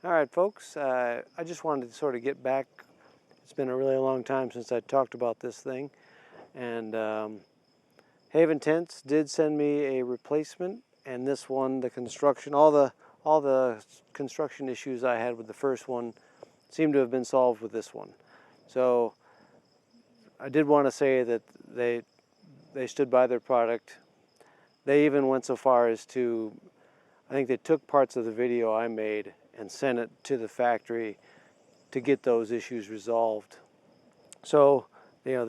All right, folks, I just wanted to sort of get back. It's been a really long time since I talked about this thing. And Haven Tents did send me a replacement. And this one, the construction, all the construction issues I had with the first one seem to have been solved with this one. So I did want to say that they stood by their product. They even went so far as to, I think they took parts of the video I made and sent it to the factory to get those issues resolved. So, you know,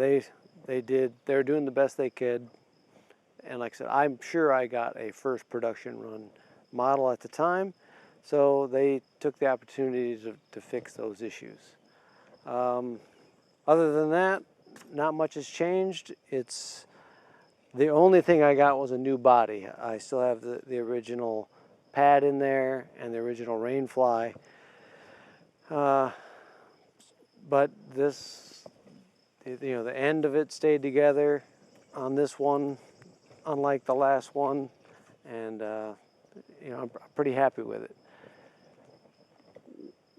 they're doing the best they could. And like I said, I'm sure I got a first production run model at the time. So they took the opportunity to fix those issues. Other than that, not much has changed. It's the only thing I got was a new body. I still have the original pad in there and the original Rainfly. But this, you know, the end of it stayed together on this one, unlike the last one, and you know, I'm pretty happy with it.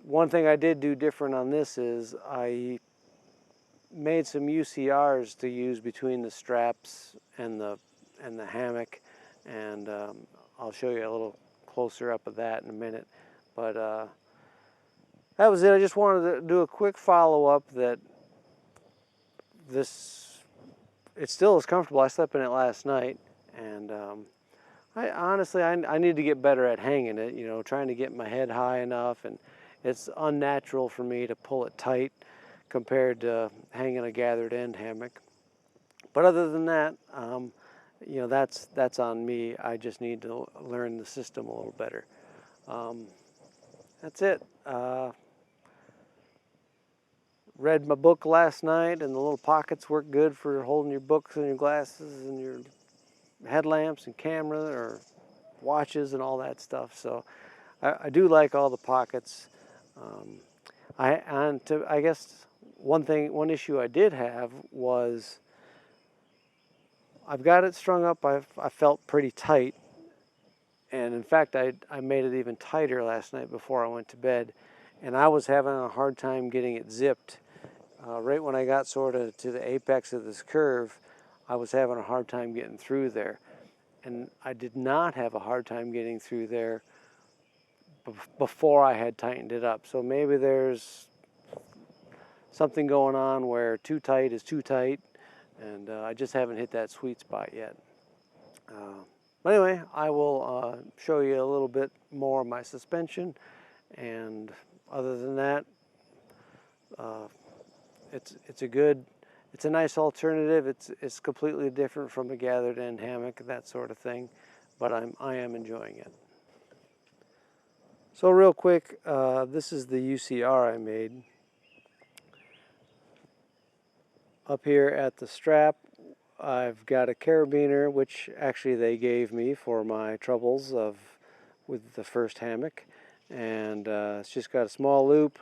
One thing I did do different on this is I made some UCRs to use between the straps and the hammock, and I'll show you a little closer up of that in a minute. But that was it. I just wanted to do a quick follow-up that it still is comfortable. I slept in it last night, and I honestly need to get better at hanging it, you know, trying to get my head high enough, and it's unnatural for me to pull it tight compared to hanging a gathered end hammock. But other than that, you know, that's on me. I just need to learn the system a little better. That's it. Read my book last night, and the little pockets work good for holding your books and your glasses and your headlamps and camera or watches and all that stuff. So I do like all the pockets. I guess one issue I did have was I've got it strung up. I felt pretty tight, and in fact I made it even tighter last night before I went to bed, and I was having a hard time getting it zipped. Right when I got sort of to the apex of this curve, I was having a hard time getting through there. And I did not have a hard time getting through there before I had tightened it up. So maybe there's something going on where too tight is too tight, and I just haven't hit that sweet spot yet. But anyway, I will show you a little bit more of my suspension, and other than that, it's a nice alternative. It's completely different from a gathered end hammock, that sort of thing, but I am enjoying it. So real quick, this is the UCR I made. Up here at the strap, I've got a carabiner, which actually they gave me for my troubles with the first hammock, and it's just got a small loop,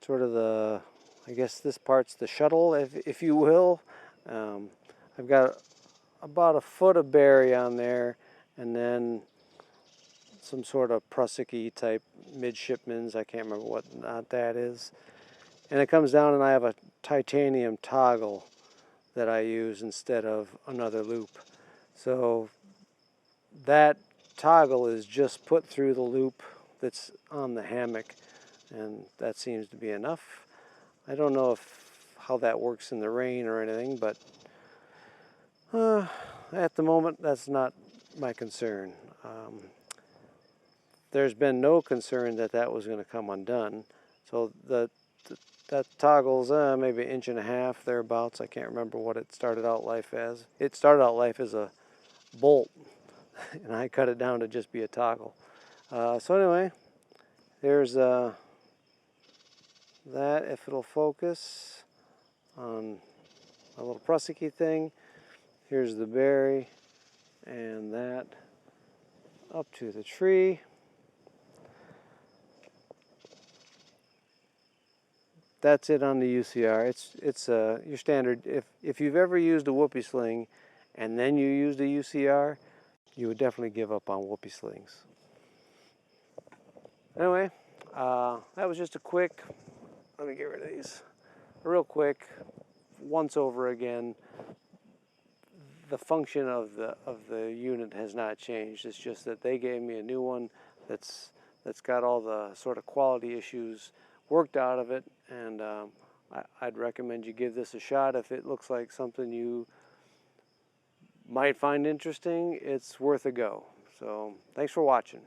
sort of I guess this part's the shuttle, if you will. I've got about a foot of Barry on there, and then some sort of Prusik-y type midshipman's. I can't remember what knot that is. And it comes down, and I have a titanium toggle that I use instead of another loop. So that toggle is just put through the loop that's on the hammock, and that seems to be enough. I don't know how that works in the rain or anything, but at the moment that's not my concern. There's been no concern that was going to come undone. So that toggle's maybe 1.5 inches thereabouts. I can't remember what it started out life as. It started out life as a bolt, and I cut it down to just be a toggle. So anyway, there's that, if it'll focus on a little Prusik-y thing. Here's the Barry, and that up to the tree. That's it on the UCR. It's your standard. If you've ever used a whoopee sling and then you used a UCR, you would definitely give up on whoopee slings. Anyway, that was just a quick, let me get rid of these, a real quick once over again. The function of the unit has not changed. It's just that they gave me a new one that's got all the sort of quality issues worked out of it, and I'd recommend you give this a shot. If it looks like something you might find interesting, it's worth a go. So thanks for watching.